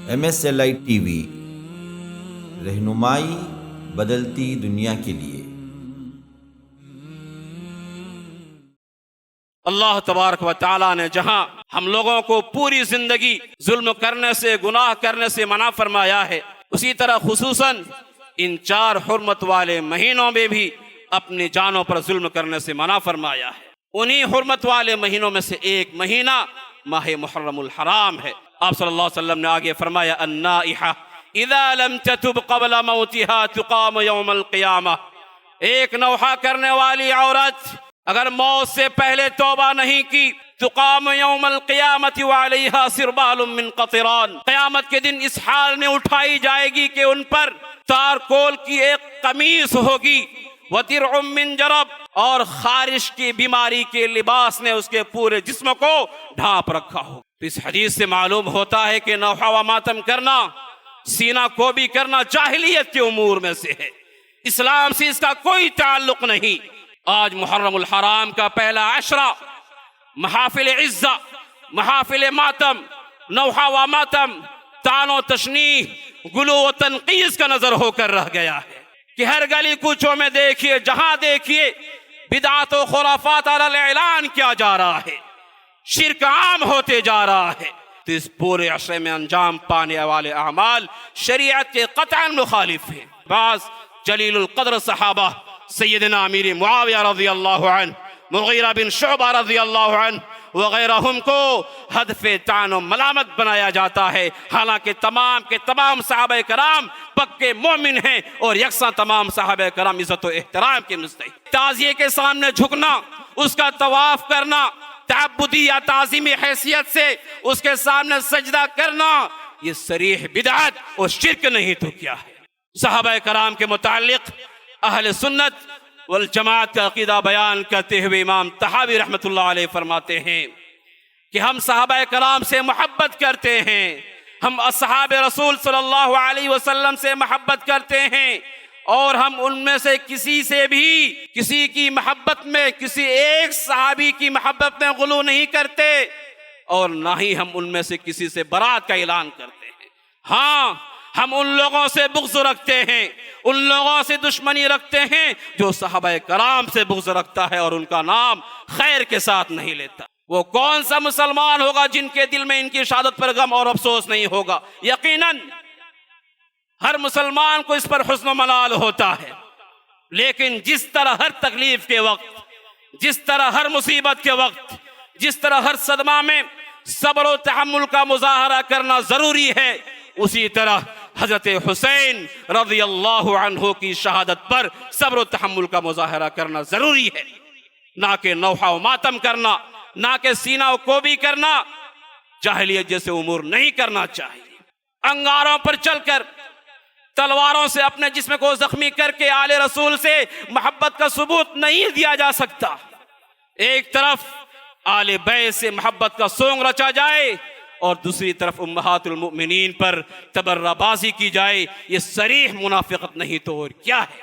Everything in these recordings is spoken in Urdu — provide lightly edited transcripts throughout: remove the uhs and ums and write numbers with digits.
MSLI TV، رہنمائی بدلتی دنیا کے لیے۔ اللہ تبارک و تعالیٰ نے جہاں ہم لوگوں کو پوری زندگی ظلم کرنے سے، گناہ کرنے سے منع فرمایا ہے، اسی طرح خصوصاً ان 4 حرمت والے مہینوں میں بھی اپنی جانوں پر ظلم کرنے سے منع فرمایا ہے۔ انہی حرمت والے مہینوں میں سے ایک مہینہ ماہ محرم الحرام ہے۔ آپ صلی اللہ علیہ وسلم نے آگے فرمایا النائحہ اذا لم تتب قبل موتها تقام یوم القیامہ، ایک نوحہ کرنے والی عورت اگر موت سے پہلے توبہ نہیں کی تقام یوم القیامت وعلیہا سربال من قطران، قیامت کے دن اس حال میں اٹھائی جائے گی کہ ان پر تارکول کی ایک قمیص ہوگی، وَدِرْعٌ مِّن جَرَب، اور خارش کی بیماری کے لباس نے اس کے پورے جسم کو ڈھانپ رکھا ہو۔ اس حدیث سے معلوم ہوتا ہے کہ نوحہ و ماتم کرنا، سینہ کو بھی کرنا جاہلیت کے امور میں سے ہے، اسلام سے اس کا کوئی تعلق نہیں۔ آج محرم الحرام کا پہلا عشرہ محافل عزہ، محافل ماتم، نوحہ و ماتم، طعن و تشنیع، گلو و تنقیص کا نظر ہو کر رہ گیا ہے کہ ہر گلی کوچوں میں دیکھیے، جہاں دیکھیے بدعات و خرافات علی الاعلان کیا جا رہا ہے، شرک عام ہوتے جا رہا ہے۔ تو اس پورے عشرے میں انجام پانے والے اعمال شریعت کے قطعاً مخالف ہیں۔ بعض جلیل القدر صحابہ سیدنا امیر معاویہ رضی اللہ عنہ، مغیرہ بن شعبہ رضی اللہ عنہ وغیرہم کو ہدف طعن و ملامت بنایا جاتا ہے، حالانکہ تمام کے تمام صحابہ کرام پکے مومن ہیں اور یکساں تمام صحابہ کرام عزت و احترام کے مستحق۔ تعزیے کے سامنے جھکنا، اس کا طواف کرنا، تعبدی یا تعظیمی حیثیت سے اس کے سامنے سجدہ کرنا، یہ صریح بدعت اور شرک نہیں تو کیا ہے؟ صحابہ کرام کے متعلق اہل سنت والجماعت کا عقیدہ بیان کرتے ہوئے امام طحاوی رحمۃ اللہ علیہ فرماتے ہیں کہ ہم صحابہ کرام سے محبت کرتے ہیں، ہم اصحاب رسول صلی اللہ علیہ وسلم سے محبت کرتے ہیں، اور ہم ان میں سے کسی سے بھی کسی کی محبت میں، کسی ایک صحابی کی محبت میں غلو نہیں کرتے، اور نہ ہی ہم ان میں سے کسی سے برات کا اعلان کرتے ہیں۔ ہاں، ہم ان لوگوں سے بغض رکھتے ہیں، ان لوگوں سے دشمنی رکھتے ہیں جو صحابہ کرام سے بغض رکھتا ہے اور ان کا نام خیر کے ساتھ نہیں لیتا۔ وہ کون سا مسلمان ہوگا جن کے دل میں ان کی شہادت پر غم اور افسوس نہیں ہوگا؟ یقیناً ہر مسلمان کو اس پر حزن و ملال ہوتا ہے، لیکن جس طرح ہر تکلیف کے وقت، جس طرح ہر مصیبت کے وقت، جس طرح ہر صدمہ میں صبر و تحمل کا مظاہرہ کرنا ضروری ہے، اسی طرح حضرت حسین رضی اللہ عنہ کی شہادت پر صبر و تحمل کا مظاہرہ کرنا ضروری ہے، نہ کہ نوحہ و ماتم کرنا، نہ کہ سینہ و کوبی کرنا، جاہلیت جیسے امور نہیں کرنا چاہیے۔ انگاروں پر چل کر، تلواروں سے اپنے جسم کو زخمی کر کے آل رسول سے محبت کا ثبوت نہیں دیا جا سکتا۔ ایک طرف آل بیت سے محبت کا سونگ رچا جائے اور دوسری طرف امہات المؤمنین پر تبرہ بازی کی جائے، یہ صریح منافقت نہیں تو اور کیا ہے؟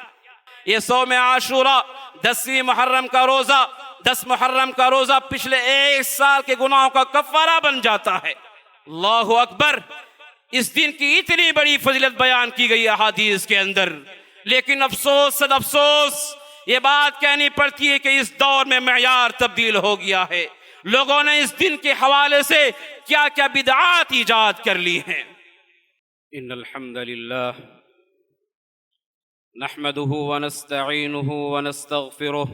یہ صوم عاشوراء، 10ویں محرم کا روزہ، 10 محرم کا روزہ پچھلے 1 سال کے گناہوں کا کفارہ بن جاتا ہے۔ اللہ اکبر! اس دن کی اتنی بڑی فضیلت بیان کی گئی احادیث کے اندر، لیکن افسوس صد افسوس یہ بات کہنی پڑتی ہے کہ اس دور میں معیار تبدیل ہو گیا ہے۔ لوگوں نے اس دن کے حوالے سے کیا کیا بدعات ایجاد کر لی ہیں۔ ان الحمد للہ نحمده ونستعینه ونستغفره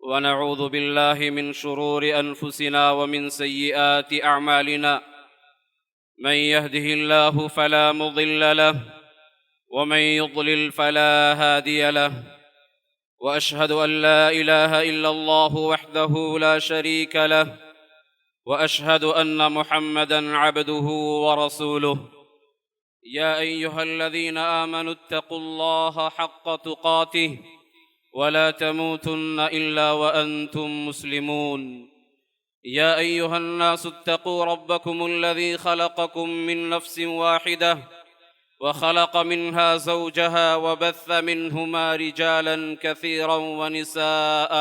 ونعوذ باللہ من شرور انفسنا ومن سیئات اعمالنا، من يهده الله فلا مضل له ومن يضلل فلا هادي له، وأشهد أن لا إله إلا الله وحده لا شريك له، وأشهد أن محمدًا عبده ورسوله، يا أيها الذين آمنوا اتقوا الله حق تقاته ولا تموتن إلا وأنتم مسلمون، يا أيها الناس اتقوا ربكم الذي خلقكم من نفس واحدة وخلق منها زوجها وبث منهما رجالا كثيرا ونساء،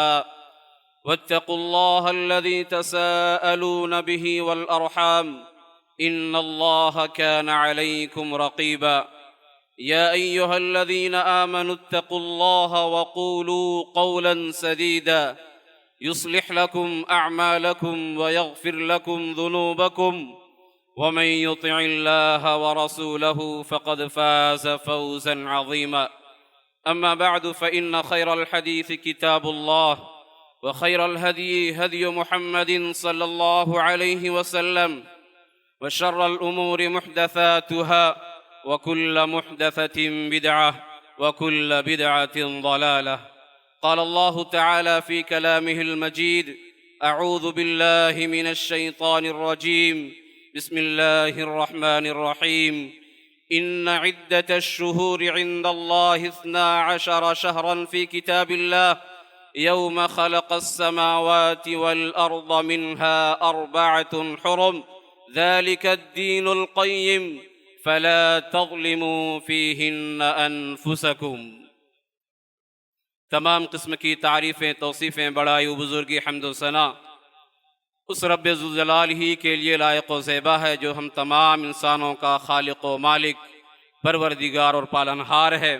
واتقوا الله الذي تساءلون به والأرحام إن الله كان عليكم رقيبا يا أيها الذين آمنوا اتقوا الله وقولوا قولا سديدا يصلح لكم أعمالكم ويغفر لكم ذنوبكم ومن يطع الله ورسوله فقد فاز فوزا عظيما أما بعد فإن خير الحديث كتاب الله وخير الهدي هدي محمد صلى الله عليه وسلم وشر الأمور محدثاتها وكل محدثة بدعة وكل بدعة ضلالة قال الله تعالى في كلامه المجيد أعوذ بالله من الشيطان الرجيم بسم الله الرحمن الرحيم إن عدة الشهور عند الله 12 شهرا في كتاب الله يوم خلق السماوات والأرض منها 4 حرم ذلك الدين القيم فلا تظلموا فيهن أنفسكم۔ تمام قسم کی تعریفیں، توصیفیں، بڑائی و بزرگی، حمد و ثنا اس رب ذوالجلال ہی کے لیے لائق و زیبا ہے جو ہم تمام انسانوں کا خالق و مالک، پروردگار اور پالنہار ہے،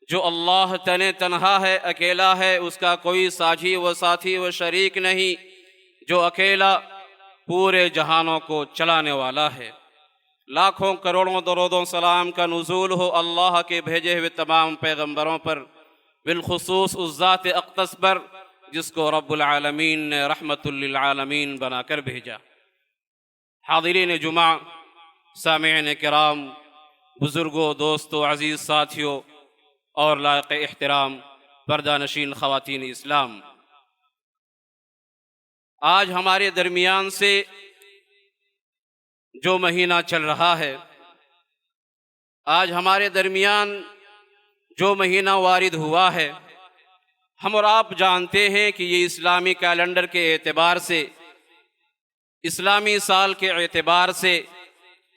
جو اللہ تنہا ہے، اکیلا ہے، اس کا کوئی ساجھی و ساتھی و شریک نہیں، جو اکیلا پورے جہانوں کو چلانے والا ہے۔ لاکھوں کروڑوں درود و سلام کا نزول ہو اللہ کے بھیجے ہوئے تمام پیغمبروں پر، بالخصوص اس ذات اقدس پر جس کو رب العالمین نے رحمت للعالمین بنا کر بھیجا۔ حاضرین جمعہ، سامعین کرام، بزرگوں، دوستوں، عزیز ساتھیوں اور لائق احترام پردہ نشین خواتین اسلام، آج ہمارے درمیان سے جو مہینہ چل رہا ہے، آج ہمارے درمیان جو مہینہ وارد ہوا ہے، ہم اور آپ جانتے ہیں کہ یہ اسلامی کیلنڈر کے اعتبار سے، اسلامی سال کے اعتبار سے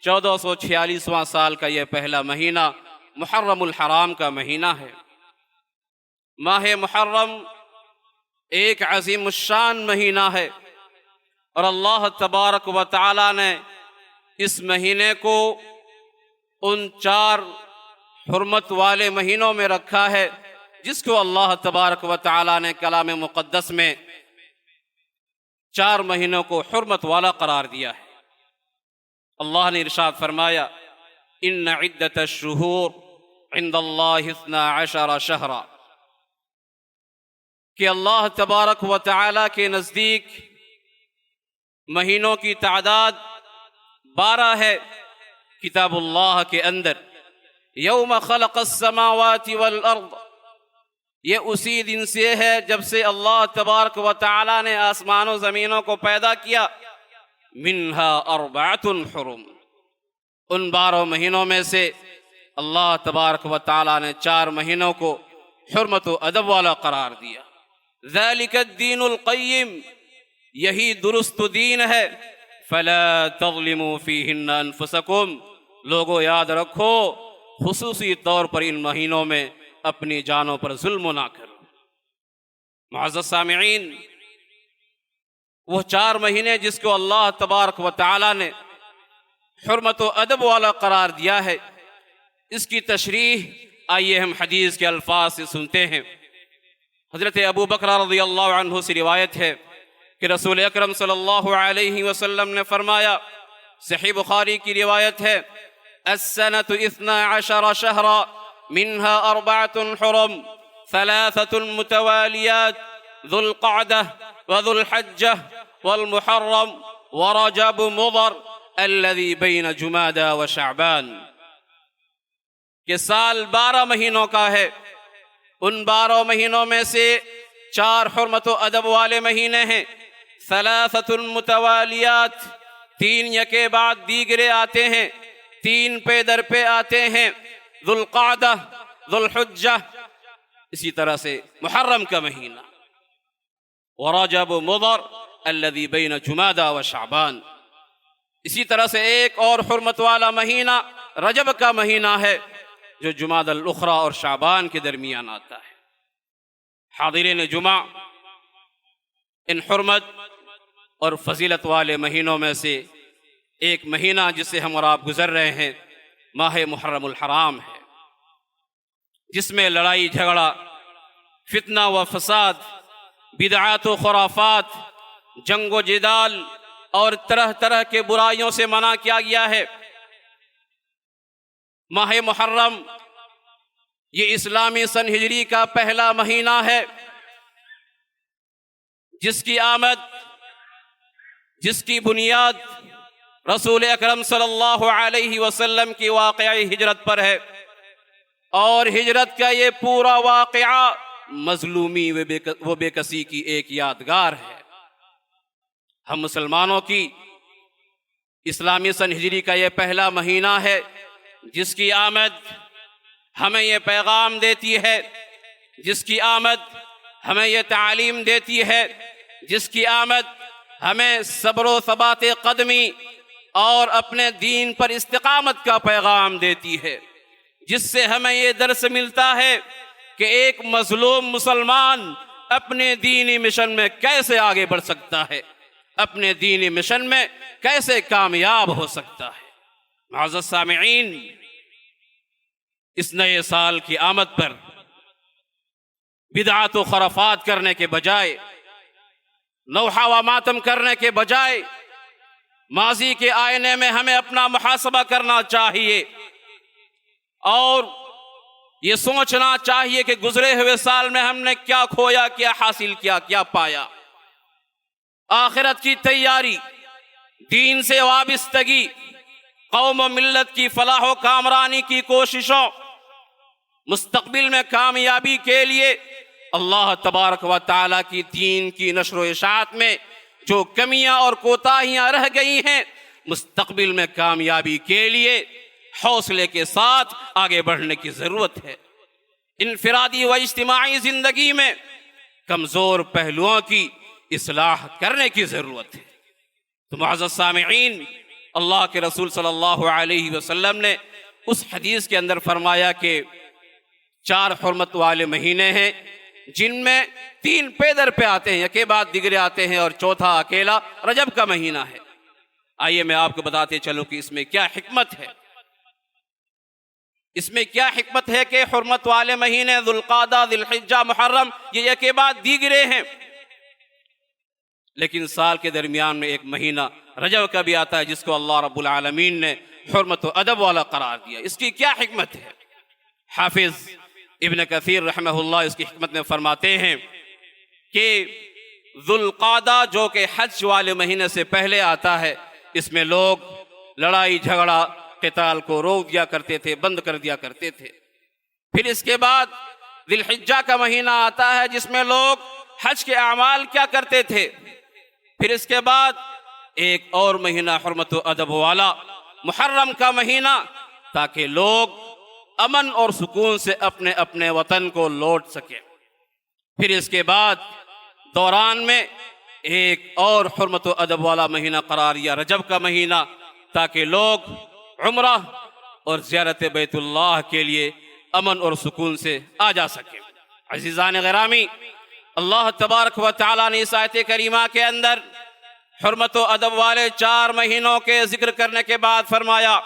1446واں سال کا یہ پہلا مہینہ محرم الحرام کا مہینہ ہے۔ ماہ محرم ایک عظیم الشان مہینہ ہے، اور اللہ تبارک و تعالی نے اس مہینے کو ان 4 حرمت والے مہینوں میں رکھا ہے جس کو اللہ تبارک و تعالی نے کلام مقدس میں 4 مہینوں کو حرمت والا قرار دیا ہے۔ اللہ نے ارشاد فرمایا ان عدت الشہور عند اللہ 12 شہرا، کہ اللہ تبارک و تعالی کے نزدیک مہینوں کی تعداد 12 ہے کتاب اللہ کے اندر۔ یوم خلق السماوات والارض، یہ اسی دن سے ہے جب سے اللہ تبارک و تعالی نے آسمان و زمینوں کو پیدا کیا۔ منہا 4 حرم، ان 12 مہینوں میں سے اللہ تبارک و تعالی نے 4 مہینوں کو حرمت و ادب والا قرار دیا۔ ذالک الدین القیم، یہی درست دین ہے۔ فلا تظلموا فیہن انفسکم، لوگوں یاد رکھو خصوصی طور پر ان مہینوں میں اپنی جانوں پر ظلم نہ کرو۔ معزز سامعین، وہ 4 مہینے جس کو اللہ تبارک و تعالی نے حرمت و ادب والا قرار دیا ہے، اس کی تشریح آئیے ہم حدیث کے الفاظ سے سنتے ہیں۔ حضرت ابو بکر رضی اللہ عنہ سے روایت ہے کہ رسول اکرم صلی اللہ علیہ وسلم نے فرمایا، صحیح بخاری کی روایت ہے، السنة 12 شہرا منها 4 حرم 3 متواليات ذو القعدة وذو الحجة والمحرم ورجب مضر الذي بين جمادى وشعبان، کہ سال 12 مہینوں کا ہے، ان 12 مہینوں میں سے 4 حرمت و ادب والے مہینے ہیں، 3 متوالیات، 3 یکے بعد دیگرے آتے ہیں، 3 پہ در پہ آتے ہیں، ذو القعدہ، ذو الحجہ، اسی طرح سے محرم کا مہینہ، ورجب مضر الذي بین جمادى و شعبان، اسی طرح سے ایک اور حرمت والا مہینہ رجب کا مہینہ ہے جو جمادی الاخری اور شعبان کے درمیان آتا ہے۔ حاضرین جمعہ، ان حرمت اور فضیلت والے مہینوں میں سے ایک مہینہ جسے ہم اور آپ گزر رہے ہیں ماہ محرم الحرام ہے، جس میں لڑائی جھگڑا، فتنہ و فساد، بدعات و خرافات، جنگ و جدال اور طرح طرح کے برائیوں سے منع کیا گیا ہے۔ ماہ محرم یہ اسلامی سن ہجری کا پہلا مہینہ ہے، جس کی آمد، جس کی بنیاد رسول اکرم صلی اللہ علیہ وسلم کی واقعی ہجرت پر ہے، اور ہجرت کا یہ پورا واقعہ مظلومی و بے کسی کی ایک یادگار ہے۔ ہم مسلمانوں کی اسلامی سن ہجری کا یہ پہلا مہینہ ہے، جس کی آمد ہمیں یہ پیغام دیتی ہے، جس کی آمد ہمیں یہ تعلیم دیتی ہے، جس کی آمد ہمیں صبر و ثبات قدمی اور اپنے دین پر استقامت کا پیغام دیتی ہے، جس سے ہمیں یہ درس ملتا ہے کہ ایک مظلوم مسلمان اپنے دینی مشن میں کیسے آگے بڑھ سکتا ہے، اپنے دینی مشن میں کیسے کامیاب ہو سکتا ہے۔ معزز سامعین، اس نئے سال کی آمد پر بدعات و خرافات کرنے کے بجائے، نوحہ و ماتم کرنے کے بجائے، ماضی کے آئینے میں ہمیں اپنا محاسبہ کرنا چاہیے اور یہ سوچنا چاہیے کہ گزرے ہوئے سال میں ہم نے کیا کھویا، کیا حاصل کیا، کیا پایا۔ آخرت کی تیاری، دین سے وابستگی، قوم و ملت کی فلاح و کامرانی کی کوششوں، مستقبل میں کامیابی کے لیے اللہ تبارک و تعالیٰ کی دین کی نشر و اشاعت میں جو کمیاں اور کوتاہیاں رہ گئی ہیں، مستقبل میں کامیابی کے لیے حوصلے کے ساتھ آگے بڑھنے کی ضرورت ہے۔ انفرادی و اجتماعی زندگی میں کمزور پہلوؤں کی اصلاح کرنے کی ضرورت ہے۔ تو معزز سامعین، اللہ کے رسول صلی اللہ علیہ وسلم نے اس حدیث کے اندر فرمایا کہ 4 حرمت والے مہینے ہیں، جن میں 3 پیدر پہ آتے ہیں، یکے بعد دیگرے آتے ہیں، اور چوتھا اکیلا رجب کا مہینہ ہے۔ آئیے میں آپ کو بتاتے چلوں کہ اس میں کیا حکمت ہے۔ اس میں کیا حکمت ہے کہ حرمت والے مہینے ذوالقعدہ، ذی الحجہ، محرم یہ یکے بعد دیگرے ہیں، لیکن سال کے درمیان میں ایک مہینہ رجب کا بھی آتا ہے، جس کو اللہ رب العالمین نے حرمت و ادب والا قرار دیا۔ اس کی کیا حکمت ہے؟ حافظ ابن کثیر رحمہ اللہ اس کی حکمت میں فرماتے ہیں کہ ذوالقعدہ جو کہ حج والے مہینے سے پہلے آتا ہے، اس میں لوگ لڑائی جھگڑا قتال کو روک دیا کرتے تھے، بند کر دیا کرتے تھے۔ پھر اس کے بعد ذی الحجہ کا مہینہ آتا ہے، جس میں لوگ حج کے اعمال کیا کرتے تھے۔ پھر اس کے بعد ایک اور مہینہ حرمت و ادب والا محرم کا مہینہ، تاکہ لوگ امن اور سکون سے اپنے اپنے وطن کو لوٹ سکیں۔ پھر اس کے بعد دوران میں ایک اور حرمت و ادب والا مہینہ قرار دیا، رجب کا مہینہ، تاکہ لوگ عمرہ اور زیارت بیت اللہ کے لیے امن اور سکون سے آ جا سکیں۔ عزیزان گرامی، اللہ تبارک و تعالیٰ نے اس آیت کریمہ کے اندر حرمت و ادب والے 4 مہینوں کے ذکر کرنے کے بعد فرمایا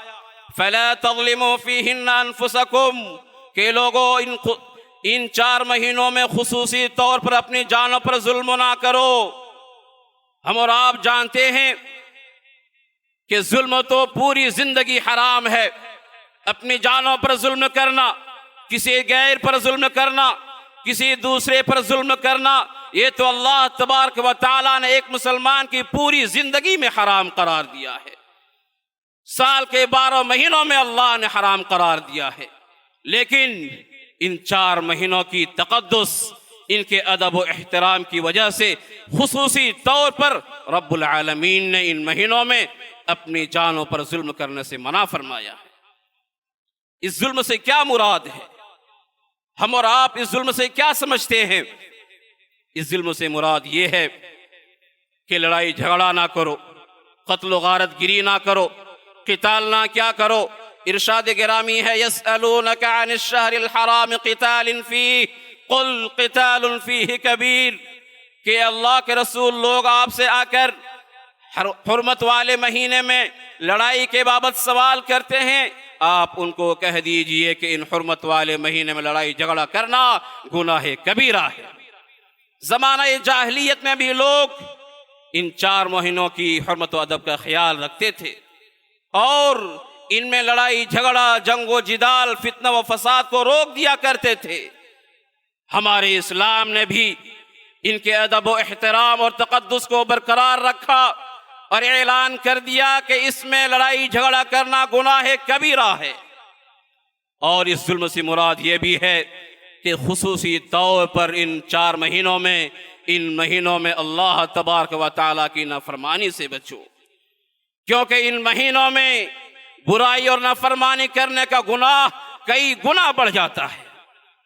فَلَا تَظْلِمُوا فِيهِنَّ أَنفُسَكُمْ، کہ لوگوں ان 4 مہینوں میں خصوصی طور پر اپنی جانوں پر ظلم نہ کرو۔ ہم اور آپ جانتے ہیں کہ ظلم تو پوری زندگی حرام ہے۔ اپنی جانوں پر ظلم کرنا، کسی غیر پر ظلم کرنا، کسی دوسرے پر ظلم کرنا، یہ تو اللہ تبارک و تعالیٰ نے ایک مسلمان کی پوری زندگی میں حرام قرار دیا ہے۔ سال کے 12 مہینوں میں اللہ نے حرام قرار دیا ہے، لیکن ان 4 مہینوں کی تقدس، ان کے ادب و احترام کی وجہ سے خصوصی طور پر رب العالمین نے ان مہینوں میں اپنی جانوں پر ظلم کرنے سے منع فرمایا ہے۔ اس ظلم سے کیا مراد ہے؟ ہم اور آپ اس ظلم سے کیا سمجھتے ہیں؟ اس ظلم سے مراد یہ ہے کہ لڑائی جھگڑا نہ کرو، قتل و غارت گری نہ کرو، قتال نہ کیا کرو۔ ارشاد گرامی ہے یسألونک عن الشہر الحرام قتال فیہ قل قتال فیہ کبیر، کہ اللہ کے رسول لوگ آپ سے آ کر حرمت والے مہینے میں لڑائی کے بابت سوال کرتے ہیں، آپ ان کو کہہ دیجئے کہ ان حرمت والے مہینے میں لڑائی جھگڑا کرنا گناہ کبیرہ ہے۔ زمانہ جاہلیت میں بھی لوگ ان 4 مہینوں کی حرمت و ادب کا خیال رکھتے تھے اور ان میں لڑائی جھگڑا، جنگ و جدال، فتنہ و فساد کو روک دیا کرتے تھے۔ ہمارے اسلام نے بھی ان کے ادب و احترام اور تقدس کو برقرار رکھا اور اعلان کر دیا کہ اس میں لڑائی جھگڑا کرنا گناہ کبیرہ ہے۔ اور اس ظلم سے مراد یہ بھی ہے کہ خصوصی طور پر ان 4 مہینوں میں اللہ تبارک و تعالیٰ کی نافرمانی سے بچو، کیونکہ ان مہینوں میں برائی اور نافرمانی کرنے کا گناہ کئی گنا بڑھ جاتا ہے۔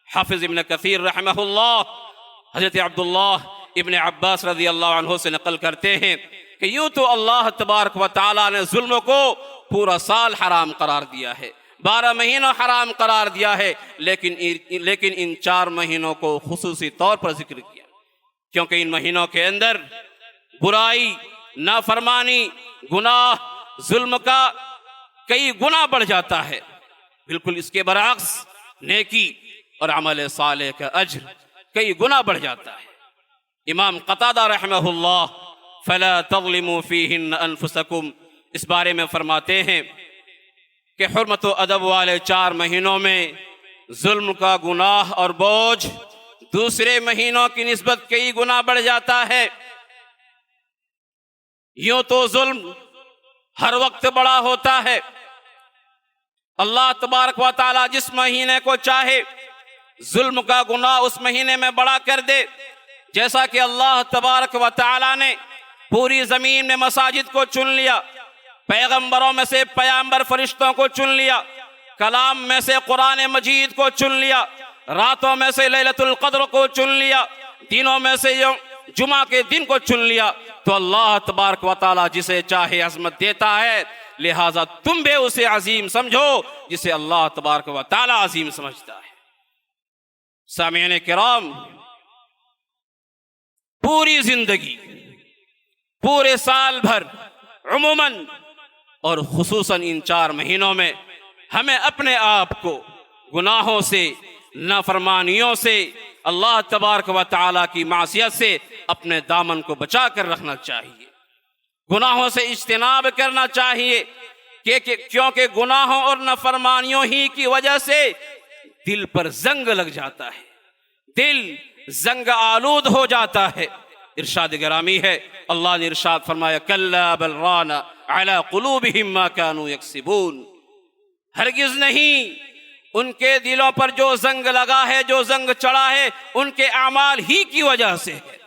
حافظ ابن کثیر رحمہ اللہ حضرت عبداللہ ابن عباس رضی اللہ عنہ سے نقل کرتے ہیں کہ یوں تو اللہ تبارک و تعالیٰ نے ظلم کو پورا سال حرام قرار دیا ہے، 12 مہینوں حرام قرار دیا ہے، لیکن ان 4 مہینوں کو خصوصی طور پر ذکر کیا، کیونکہ ان مہینوں کے اندر برائی، نافرمانی، گناہ، ظلم کا کئی گنا بڑھ جاتا ہے۔ بالکل اس کے برعکس نیکی اور عمل صالح کا اجر کئی گنا بڑھ جاتا ہے۔ امام قتادہ رحمہ اللہ فلا تظلموا فیہن انفسکم اس بارے میں فرماتے ہیں کہ حرمت و ادب والے 4 مہینوں میں ظلم کا گناہ اور بوجھ دوسرے مہینوں کی نسبت کئی گنا بڑھ جاتا ہے۔ یوں تو ظلم ہر وقت بڑا ہوتا ہے، اللہ تبارک و تعالیٰ جس مہینے کو چاہے ظلم کا گناہ اس مہینے میں بڑا کر دے، جیسا کہ اللہ تبارک و تعالیٰ نے پوری زمین میں مساجد کو چن لیا، پیغمبروں میں سے پیغمبر فرشتوں کو چن لیا، کلام میں سے قرآن مجید کو چن لیا، راتوں میں سے لیلۃ القدر کو چن لیا، دنوں میں سے جمعہ کے دن کو چن لیا، تو اللہ تبارک و تعالیٰ جسے چاہے عظمت دیتا ہے، لہٰذا تم بھی اسے عظیم سمجھو جسے اللہ تبارک و تعالیٰ عظیم سمجھتا ہے۔ سامعین کرام، پوری زندگی، پورے سال بھر عموماً اور خصوصاً ان 4 مہینوں میں ہمیں اپنے آپ کو گناہوں سے، نافرمانیوں سے، اللہ تبارک و تعالیٰ کی معصیت سے اپنے دامن کو بچا کر رکھنا چاہیے، گناہوں سے اجتناب کرنا چاہیے، کیونکہ گناہوں اور نافرمانیوں ہی کی وجہ سے دل پر زنگ لگ جاتا ہے، دل زنگ آلود ہو جاتا ہے۔ ارشاد گرامی ہے، اللہ نے ارشاد فرمایا کلا بل ران علی قلوبہم ما کانوا یکسبون، ہرگز نہیں، ان کے دلوں پر جو زنگ لگا ہے، جو زنگ چڑھا ہے، ان کے اعمال ہی کی وجہ سے ہے۔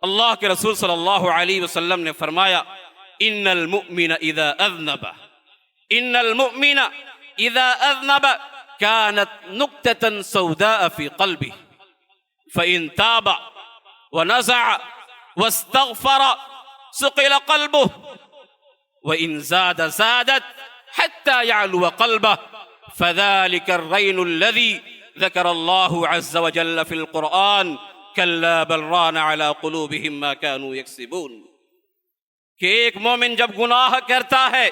اللہ کے رسول صلی اللہ علیہ وسلم نے فرمایا ان المؤمن اذا اذنب كانت نقطة سوداء في قلبه فإن تاب ونزع واستغفر سقل قلبه وإن زادت حتى يعلو قلبه فذلك الرين الذي ذكر الله عز وجل في القرآن كلا بل ران على قلوبهم ما كانوا يكسبون، کہ ایک مومن جب گناہ کرتا ہے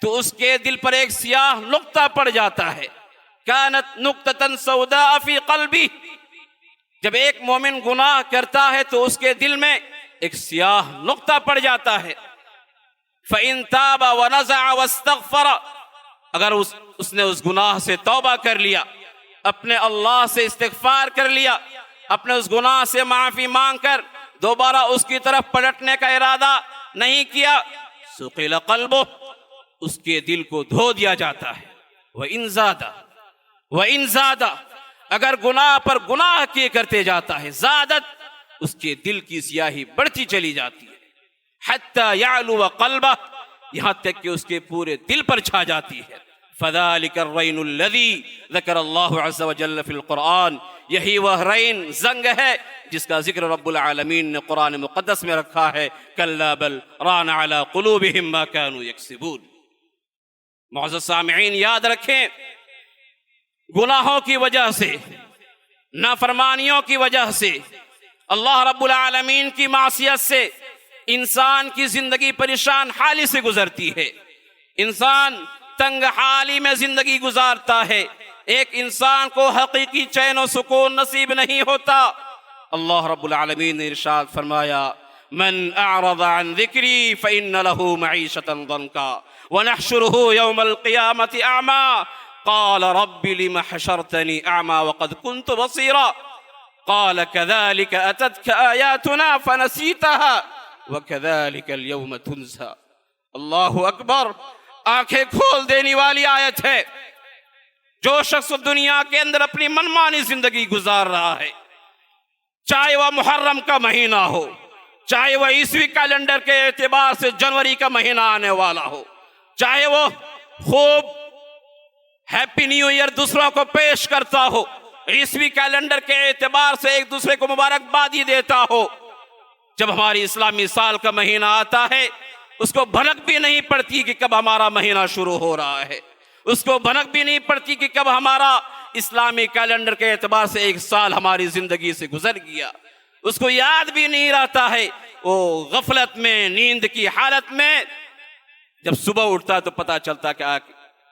تو اس کے دل پر ایک سیاہ نقطہ پڑ جاتا ہے، كانت نقطة سوداء في قلبه، جب ایک مومن گناہ کرتا ہے تو اس کے دل میں ایک سیاہ نقطہ پڑ جاتا ہے۔ فَإِن تَابَ وَنَزَعَ وَاسْتَغْفَرَ، اگر اس نے اس گناہ سے توبہ کر لیا، اپنے اللہ سے استغفار کر لیا، اپنے اس گناہ سے معافی مانگ کر دوبارہ اس کی طرف پلٹنے کا ارادہ نہیں کیا، سُقِلَ قَلْبُهُ، اس کے دل کو دھو دیا جاتا ہے۔ وَإِن زَادَ، اگر گناہ پر گناہ کیے کرتے جاتا ہے، زادت، اس کے دل کی سیاہی بڑھتی چلی جاتی ہے، حتی یعلو قلبہ، یہاں تک کہ اس کے پورے دل پر چھا جاتی ہے۔ فذلک الرین الذی ذکر اللہ عز وجل فی القرآن، یہی وہ رین، زنگ ہے جس کا ذکر رب العالمین نے قرآن مقدس میں رکھا ہے، کلا بل ران علی قلوبہم ما کانوا یکسبون۔ معزز سامعین، یاد رکھیں، گناہوں کی وجہ سے، نافرمانیوں کی وجہ سے، اللہ رب العالمین کی معصیت سے انسان کی زندگی پریشان حالی سے گزرتی ہے، انسان تنگ حالی میں زندگی گزارتا ہے، ایک انسان کو حقیقی چین و سکون نصیب نہیں ہوتا۔ اللہ رب العالمین نے ارشاد فرمایا من اعرض عن ذکری فإن له معیشة ضنکا ونحشره يوم القیامة اعما قال رب لم حشرتنی اعما وقد كنت بصیرا قال كذلك أتتك آياتنا فنسيتها وكذلك اليوم تنسى۔ اللہ اکبر، آنکھیں کھول دینے والی آیت ہے۔ جو شخص دنیا کے اندر اپنی منمانی زندگی گزار رہا ہے، چاہے وہ محرم کا مہینہ ہو، چاہے وہ عیسوی کیلنڈر کے اعتبار سے جنوری کا مہینہ آنے والا ہو، چاہے وہ خوب ہیپی نیو ایئر دوسروں کو پیش کرتا ہو، عیسوی کیلنڈر کے اعتبار سے ایک دوسرے کو مبارکبادی دیتا ہو، جب ہماری اسلامی سال کا مہینہ آتا ہے اس کو بھنک بھی نہیں پڑتی کہ کب ہمارا مہینہ شروع ہو رہا ہے، اس کو بھنک بھی نہیں پڑتی کہ کب ہمارا اسلامی کیلنڈر کے اعتبار سے ایک سال ہماری زندگی سے گزر گیا، اس کو یاد بھی نہیں رہتا ہے۔ وہ غفلت میں، نیند کی حالت میں جب صبح اٹھتا ہے تو پتہ چلتا کہ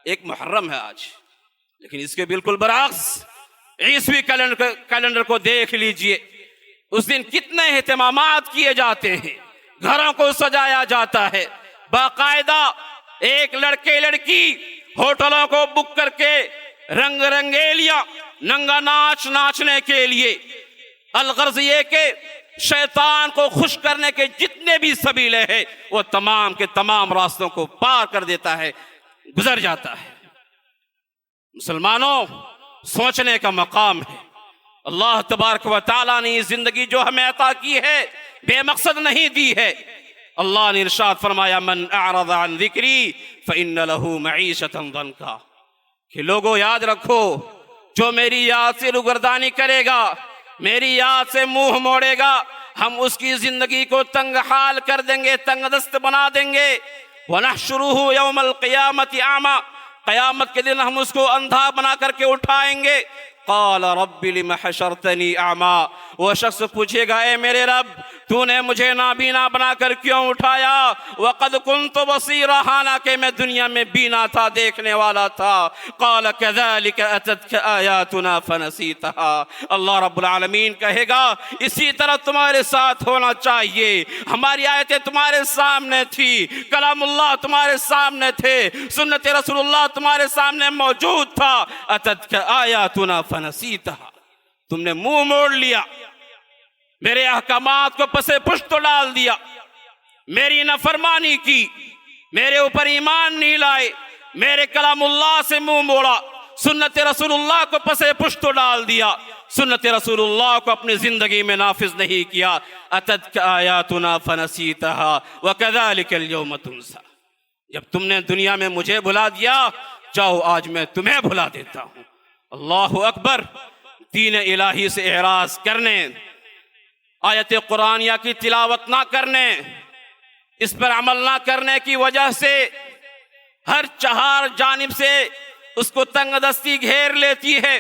ایک محرم ہے آج، لیکن اس کے بالکل برعکس عیسوی کیلنڈر کو دیکھ لیجئے، اس دن کتنے اہتمامات کیے جاتے ہیں، گھروں کو سجایا جاتا ہے، باقاعدہ ایک لڑکے لڑکی ہوٹلوں کو بک کر کے رنگ رنگیلیاں ننگا ناچ ناچنے کے لیے، الغرض یہ کہ شیطان کو خوش کرنے کے جتنے بھی سبیلے ہیں وہ تمام کے تمام راستوں کو پار کر دیتا ہے، گزر جاتا ہے۔ مسلمانوں، سوچنے کا مقام ہے۔ اللہ تبارک و تعالیٰ نے یہ زندگی جو ہمیں عطا کی ہے بے مقصد نہیں دی ہے۔ اللہ نے ارشاد فرمایا من اعرض عن ذکری فإن له معیشة ضنکا، کہ لوگوں یاد رکھو جو میری یاد سے روگردانی کرے گا، میری یاد سے منہ موڑے گا، ہم اس کی زندگی کو تنگ حال کر دیں گے، تنگ دست بنا دیں گے۔ وَنَحْشُرُهُ يَوْمَ الْقِيَامَةِ أَعْمَى، قیامت کے دن ہم اس کو اندھا بنا کر کے اٹھائیں گے۔ قال رب لم حشرتنی اعما، وہ شخص پوچھے گا اے میرے رب تو نے مجھے نابینا بنا کر کیوں اٹھایا؟ وقد كنت بصیرا، حالانکہ میں دنیا میں بینا تھا، دیکھنے والا تھا۔ قال كذلك اتتك آیاتنا فنسیتها، اللہ رب العالمین کہے گا اسی طرح تمہارے ساتھ ہونا چاہیے، ہماری آیتیں تمہارے سامنے تھی، کلام اللہ تمہارے سامنے تھے، سنت رسول اللہ تمہارے سامنے موجود تھا۔ اتتك آیاتنا فنسیتها، تم نے منہ موڑ لیا، میرے احکامات کو پس پشت ڈال دیا، میری نافرمانی کی، میرے اوپر ایمان نہیں لائے، میرے کلام اللہ سے منہ موڑا، سنت رسول اللہ کو پس پشت ڈال دیا، سنت رسول اللہ کو اپنی زندگی میں نافذ نہیں کیا۔ اتتک آیاتنا فنسیتها وکذالک اليوم تنسیٰ، جب تم نے دنیا میں مجھے بھلا دیا، چاہو آج میں تمہیں بھلا دیتا ہوں۔ اللہ اکبر، دین الہی سے اعراض کرنے، آیت قرآنیہ کی تلاوت نہ کرنے، اس پر عمل نہ کرنے کی وجہ سے ہر چہار جانب سے اس کو تنگ دستی گھیر لیتی ہے،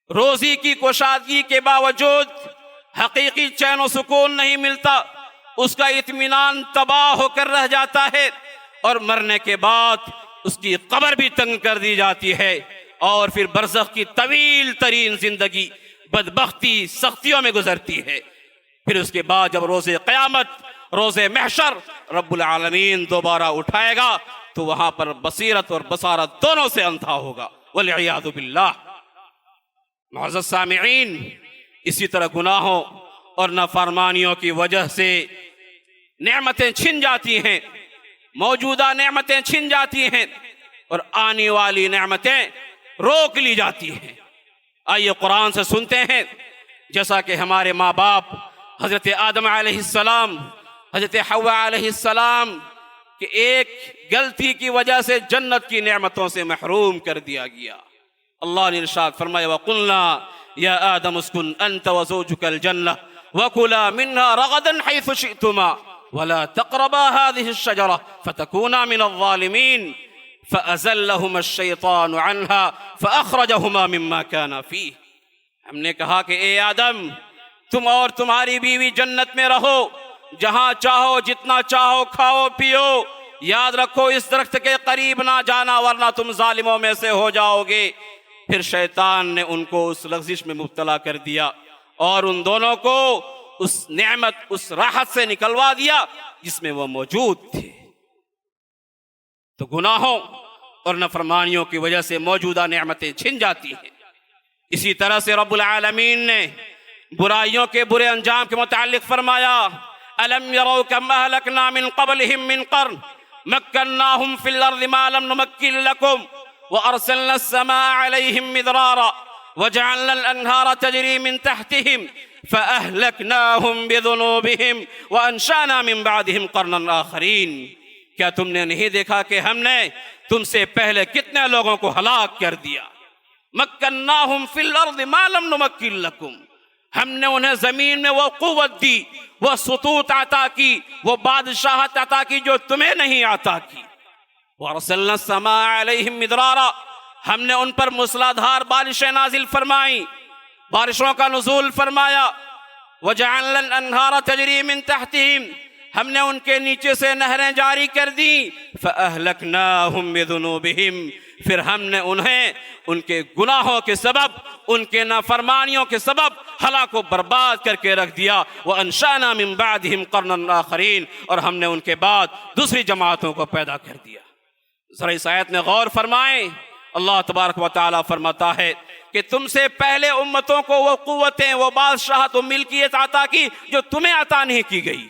روزی کی کشادگی کے باوجود حقیقی چین و سکون نہیں ملتا، اس کا اطمینان تباہ ہو کر رہ جاتا ہے، اور مرنے کے بعد اس کی قبر بھی تنگ کر دی جاتی ہے، اور پھر برزخ کی طویل ترین زندگی بدبختی سختیوں میں گزرتی ہے۔ پھر اس کے بعد جب روز قیامت، روز محشر رب العالمین دوبارہ اٹھائے گا تو وہاں پر بصیرت اور بصارت دونوں سے اندھا ہوگا، والعیاذ باللہ۔ معزز سامعین، اسی طرح گناہوں اور نافرمانیوں کی وجہ سے نعمتیں چھن جاتی ہیں، موجودہ نعمتیں چھن جاتی ہیں، اور آنے والی نعمتیں روک لی جاتی ہیں۔ آئیے قرآن سے سنتے ہیں، جیسا کہ ہمارے ماں باپ حضرت آدم علیہ السلام، حضرت حوا علیہ السلام کہ ایک غلطی کی وجہ سے جنت کی نعمتوں سے محروم کر دیا گیا۔ اللہ نے ارشاد فرمایا وَقُلْنَا يَا آدَمُ اسْكُنْ أَنْتَ وَزَوْجُكَ الْجَنَّةَ وَكُلَا مِنْهَا رَغَدًا حَيْثُ شِئْتُمَا وَلَا تَقْرَبَا هَذِهِ الشَّجَرَةَ فَتَكُونَا مِنَ الظَّالِمِينَ فَأَزَلَّهُمَا الشَّيْطَانُ عَنْهَا فَأَخْرَجَهُمَا مِمَّا كَانَ فِيهِ، ہم نے کہا کہ اے آدم تم اور تمہاری بیوی جنت میں رہو، جہاں چاہو جتنا چاہو کھاؤ پیو، یاد رکھو اس درخت کے قریب نہ جانا ورنہ تم ظالموں میں سے ہو جاؤ گے۔ پھر شیطان نے ان کو اس لغزش میں مبتلا کر دیا اور ان دونوں کو اس نعمت، اس راحت سے نکلوا دیا جس میں وہ موجود تھے۔ تو گناہوں اور نافرمانیوں کی وجہ سے موجودہ نعمتیں چھن جاتی ہیں۔ اسی طرح سے رب العالمین نے برائیوں کے برے انجام کے متعلق فرمایا، أَلَمْ يَرَوْا كَمْ أَهْلَكْنَا مِنْ قَبْلِهِمْ مِنْ قَرْنٍ مَكَّنَّاهُمْ فِي الْأَرْضِ مَا لَمْ نُمَكِّنْ لَكُمْ وَأَرْسَلْنَا السَّمَاءَ عَلَيْهِمْ مِدْرَارًا وَجَعَلْنَا الْأَنْهَارَ تَجْرِي مِنْ تَحْتِهِمْ فَأَهْلَكْنَاهُمْ بِذُنُوبِهِمْ وَأَنشَأْنَا مِنْ بَعْدِهِمْ قَرْنًا آخَرِينَ۔ کیا تم نے نہیں دیکھا کہ ہم نے تم سے پہلے کتنے لوگوں کو ہلاک کر دیا؟ مَكَّنَّاهُمْ فِي الْأَرْضِ مَا لَمْ نُمَكِّنْ لَكُمْ، ہم نے انہیں زمین میں وہ قوت دی، وہ سطوت عطا کی، وہ بادشاہت عطا کی جو تمہیں نہیں عطا کی۔ وَأَرْسَلْنَا السَّمَاءَ عَلَيْهِمْ مِدْرَارًا، ہم نے ان پر موسلادھار بارشیں نازل فرمائیں، بارشوں کا نزول فرمایا۔ وَجَعَلْنَا الْأَنْهَارَ تَجْرِي مِنْ تَحْتِهِمْ، ہم نے ان کے نیچے سے نہریں جاری کر دی۔ فَأَهْلَكْنَاهُمْ بِذُنُوبِهِمْ، پھر ہم نے انہیں ان کے گناہوں کے سبب، ان کے نافرمانیوں کے سبب ہلاک و برباد کر کے رکھ دیا۔ وَأَنشَأْنَا مِن بَعْدِهِمْ قَرْنًا آخَرِينَ، اور ہم نے ان کے بعد دوسری جماعتوں کو پیدا کر دیا۔ ذرا اس آیت میں غور فرمائیں، اللہ تبارک و تعالیٰ فرماتا ہے کہ تم سے پہلے امتوں کو وہ قوتیں، وہ بادشاہت و ملکیت عطا کی جو تمہیں عطا نہیں کی گئی۔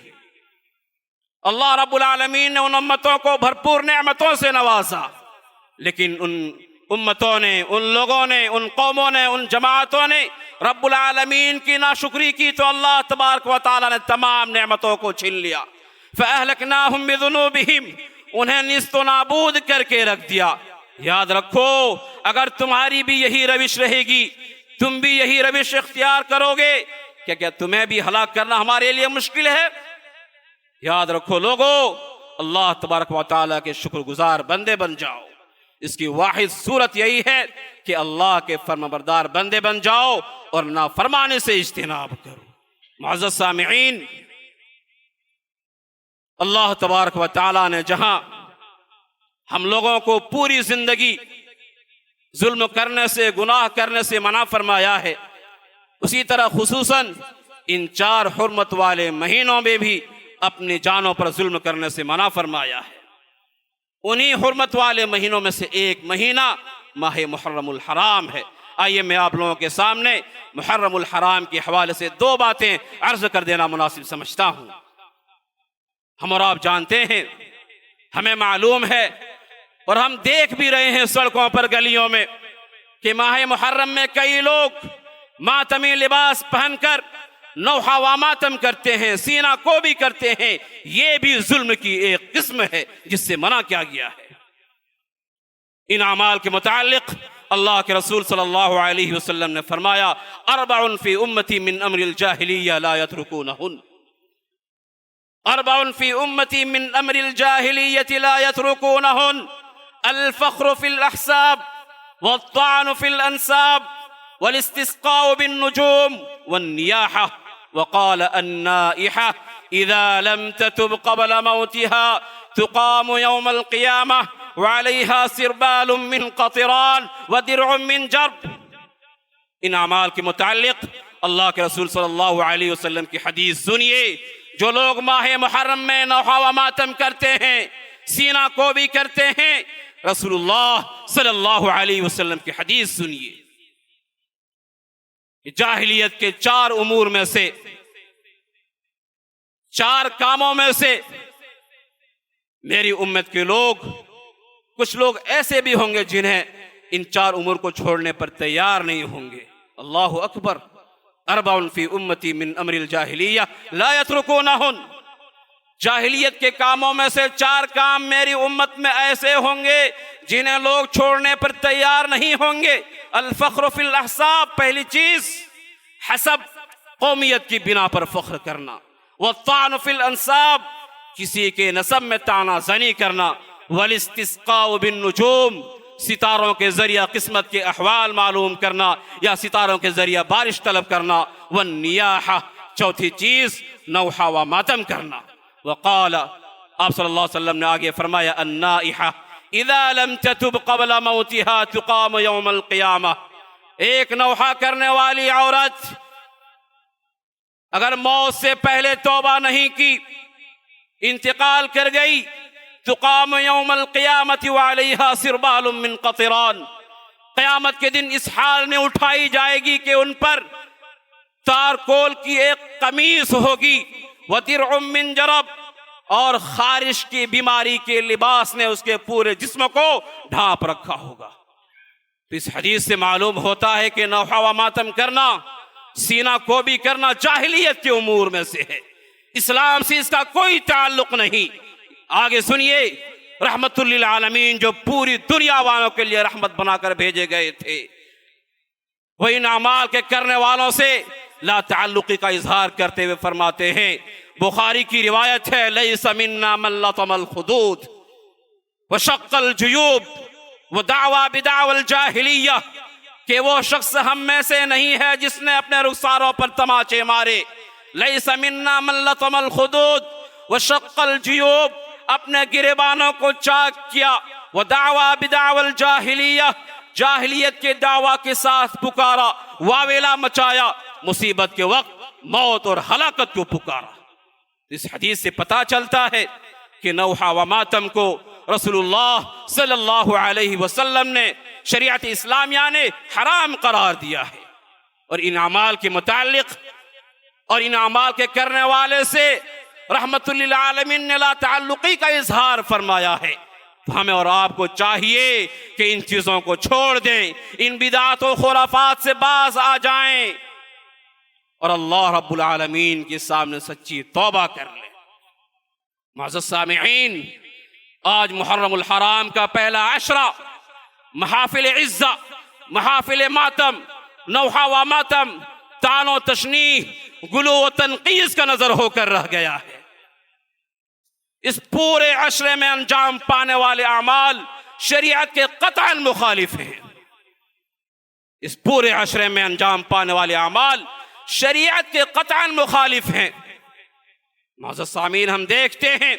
اللہ رب العالمین نے ان امتوں کو بھرپور نعمتوں سے نوازا، لیکن ان امتوں نے، ان لوگوں نے، ان قوموں نے، ان جماعتوں نے رب العالمین کی ناشکری کی تو اللہ تبارک و تعالیٰ نے تمام نعمتوں کو چھین لیا۔ فَأَهْلَكْنَاهُمْ بِذُنُوبِهِمْ، انہیں نیست و نابود کر کے رکھ دیا۔ یاد رکھو اگر تمہاری بھی یہی روش رہے گی، تم بھی یہی روش اختیار کرو گے، کیا تمہیں بھی ہلاک کرنا ہمارے لیے مشکل ہے؟ یاد رکھو لوگو، اللہ تبارک و تعالیٰ کے شکر گزار بندے بن جاؤ۔ اس کی واحد صورت یہی ہے کہ اللہ کے فرمانبردار بندے بن جاؤ اور نافرمانی سے اجتناب کرو۔ معزز سامعین، اللہ تبارک و تعالیٰ نے جہاں ہم لوگوں کو پوری زندگی ظلم کرنے سے، گناہ کرنے سے منع فرمایا ہے، اسی طرح خصوصاً ان 4 حرمت والے مہینوں میں بھی اپنی جانوں پر ظلم کرنے سے منع فرمایا ہے۔ انہی حرمت والے مہینوں میں سے ایک مہینہ ماہ محرم الحرام ہے۔ آئیے میں آپ لوگوں کے سامنے محرم الحرام کے حوالے سے 2 باتیں عرض کر دینا مناسب سمجھتا ہوں۔ ہم اور آپ جانتے ہیں، ہمیں معلوم ہے اور ہم دیکھ بھی رہے ہیں سڑکوں پر، گلیوں میں، کہ ماہ محرم میں کئی لوگ ماتمی لباس پہن کر نوحہ و ماتم کرتے ہیں، سینہ کو بھی کرتے ہیں۔ یہ بھی ظلم کی ایک قسم ہے جس سے منع کیا گیا ہے۔ ان اعمال کے متعلق اللہ کے رسول صلی اللہ علیہ وسلم نے فرمایا، 4 فی امتی من امر الجاہلیہ لا یترکونہن، 4 فی امتی من امر الجاہلیہ لا یترکونہن، الفخر فی الاحساب والطعن فی الانساب والاستسقاء بالنجوم والنیاحہ، وقال النائحة إذا لم تتب قبل موتها تقام يوم القيامة وعليها سربال من قطران ودرع من جرب۔ ان اعمال کے متعلق اللہ کے رسول صلی اللہ علیہ وسلم کی حدیث سنیے۔ جو لوگ ماہ محرم میں نوحہ و ماتم کرتے ہیں، سینہ کو بھی کرتے ہیں، رسول اللہ صلی اللہ علیہ وسلم کی حدیث سنیے۔ جاہلیت کے 4 امور میں سے، 4 کاموں میں سے میری امت کے لوگ، کچھ لوگ ایسے بھی ہوں گے جنہیں ان 4 امور کو چھوڑنے پر تیار نہیں ہوں گے۔ اللہ اکبر، 4 فی امتی من امر الجاہلیہ لا یترکونہن، جاہلیت کے کاموں میں سے 4 کام میری امت میں ایسے ہوں گے جنہیں لوگ چھوڑنے پر تیار نہیں ہوں گے۔ الفخر فی الاحساب، پہلی چیز حسب، قومیت کی بنا پر فخر کرنا۔ والطعن فی الانساب، کسی کے نسب میں طعنہ زنی کرنا۔ والاستسقاء بالنجوم، ستاروں کے ذریعہ قسمت کے احوال معلوم کرنا یا ستاروں کے ذریعہ بارش طلب کرنا۔ والنیاحہ، چوتھی چیز نوحہ و ماتم کرنا. وقال، آپ صلی اللہ علیہ وسلم نے آگے فرمایا، النائحہ اذا لم تتب قبل موتها تقام یوم القیامہ. ایک نوحہ کرنے والی عورت اگر موت سے پہلے توبہ نہیں کی، انتقال کر گئی، تقام یوم القیامت وعلیہا سربال من قطران، قیامت کے دن اس حال میں اٹھائی جائے گی کہ ان پر تارکول کی ایک قمیص ہوگی، وَدِرْعٌ مِّن جَرَب، اور خارش کی بیماری کے لباس نے اس کے پورے جسم کو ڈھانپ رکھا ہوگا. تو اس حدیث سے معلوم ہوتا ہے کہ نوحہ و ماتم کرنا، سینہ کو بھی کرنا جاہلیت کے امور میں سے ہے، اسلام سے اس کا کوئی تعلق نہیں. آگے سنیے، رحمت للعالمین جو پوری دنیا والوں کے لیے رحمت بنا کر بھیجے گئے تھے، وہ ان اعمال کے کرنے والوں سے لا تعلقی کا اظہار کرتے ہوئے فرماتے ہیں، بخاری کی روایت ہے، لیس منا من لطم الخدود وشق الجیوب ودعوی بدعوی الجاہلیہ، کہ وہ شخص ہم میں سے نہیں ہے جس نے اپنے رخساروں پر تماچے مارے. لیس منا من لطم الخدود وشق الجیوب، اپنے گریبانوں کو چاک کیا، ودعوی بدعوی الجاہلیہ، جاہلیت کے دعویٰ کے ساتھ پکارا، واویلا مچایا، مصیبت کے وقت موت اور ہلاکت کو پکارا. اس حدیث سے پتہ چلتا ہے کہ نوحہ و ماتم کو رسول اللہ صلی اللہ علیہ وسلم نے، شریعت اسلامیہ نے حرام قرار دیا ہے، اور ان اعمال کے متعلق اور ان اعمال کے کرنے والے سے رحمت للعالمین نے لا تعلقی کا اظہار فرمایا ہے. تو ہمیں اور آپ کو چاہیے کہ ان چیزوں کو چھوڑ دیں، ان بدعات و خرافات سے باز آ جائیں اور اللہ رب العالمین کے سامنے سچی توبہ کر لیں. معزز سامعین، آج محرم الحرام کا پہلا عشرہ محافل عزہ، محافل ماتم، نوحہ و ماتم، طعن و تشنیع، گلو و تنقیص کا نظر ہو کر رہ گیا ہے. اس پورے عشرے میں انجام پانے والے اعمال شریعت کے قطعاً مخالف ہیں. اس پورے عشرے میں انجام پانے والے اعمال شریعت کے قطعاً مخالف ہیں. معزز سامعین، ہم دیکھتے ہیں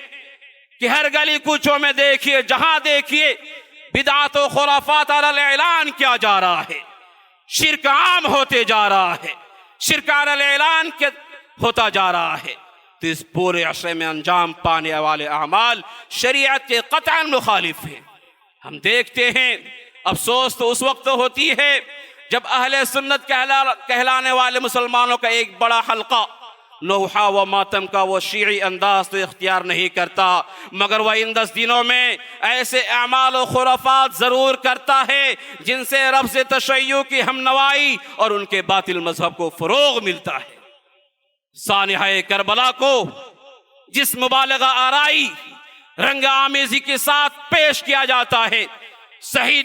کہ ہر گلی کوچوں میں دیکھیے، جہاں دیکھیے بدعات و خرافات علی الاعلان کیا جا رہا ہے، شرک عام ہوتے جا رہا ہے، شرک علی الاعلان ہوتا جا رہا ہے. تو اس پورے عشرے میں انجام پانے والے اعمال شریعت کے قطعاً مخالف ہیں. ہم دیکھتے ہیں، افسوس تو اس وقت ہوتی ہے جب اہل سنت کہلانے والے مسلمانوں کا ایک بڑا حلقہ نوحہ و ماتم کا وہ شیعی انداز تو اختیار نہیں کرتا، مگر وہ ان 10 دنوں میں ایسے اعمال و خرافات ضرور کرتا ہے جن سے رفض تشیع کی ہم نوائی اور ان کے باطل مذہب کو فروغ ملتا ہے. سانحہ کربلا کو جس مبالغہ آرائی، رنگ آمیزی کے ساتھ پیش کیا جاتا ہے، صحیح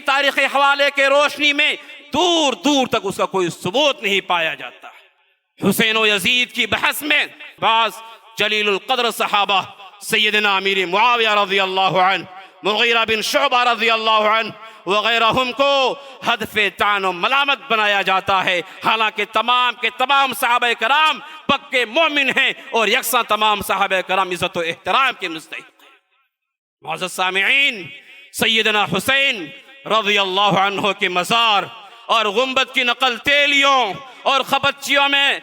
تاریخی حوالے کے روشنی میں دور دور تک اس کا کوئی ثبوت نہیں پایا جاتا. حسین و یزید کی بحث میں بعض جلیل القدر صحابہ، سیدنا امیر معاویہ رضی اللہ عنہ، مغیرہ بن شعبہ رضی اللہ عنہ وغیرہم کو ہدف طعن و ملامت بنایا جاتا ہے، حالانکہ تمام کے تمام صحابہ کرام پکے مومن ہیں اور یکساں تمام صحابہ کرام عزت و احترام کے مستحق ہیں. معزز سامعین، سیدنا حسین رضی اللہ عنہ کے مزار اور گنبد کی نقل تیلیوں اور خبچیوں میں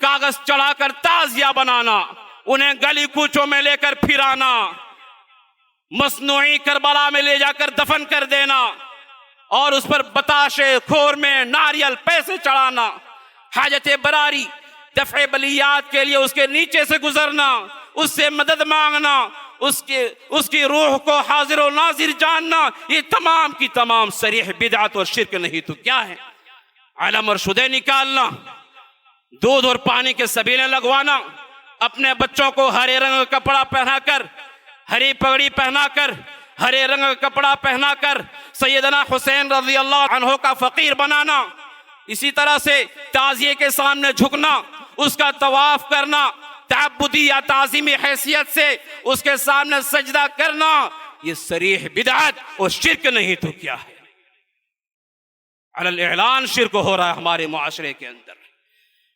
کاغذ چڑھا کر تعزیہ بنانا، انہیں گلی کوچوں میں لے کر پھرانا، مصنوعی کربلا میں لے جا کر دفن کر دینا اور اس پر بتاشے کھور میں ناریل پیسے چڑھانا، حاجت براری دفع بلیات کے لیے اس کے نیچے سے گزرنا، اس سے مدد مانگنا، اس کی روح کو حاضر و ناظر جاننا، یہ تمام کی تمام صریح بدعت اور شرک نہیں تو کیا ہے. علم اور شدے نکالنا، دودھ اور پانی کے سبیلیں لگوانا، اپنے بچوں کو ہرے رنگ کا کپڑا پہنا کر، ہری پگڑی پہنا کر، ہرے رنگ کا کپڑا پہنا کر سیدنا حسین رضی اللہ عنہ کا فقیر بنانا، اسی طرح سے تعزیے کے سامنے جھکنا، اس کا طواف کرنا، تعبدی یا تعظیمی حیثیت سے اس کے سامنے سجدہ کرنا، یہ صریح بدعت اور شرک نہیں تو کیا ہے. علی الاعلان شرک ہو رہا ہے ہمارے معاشرے کے اندر.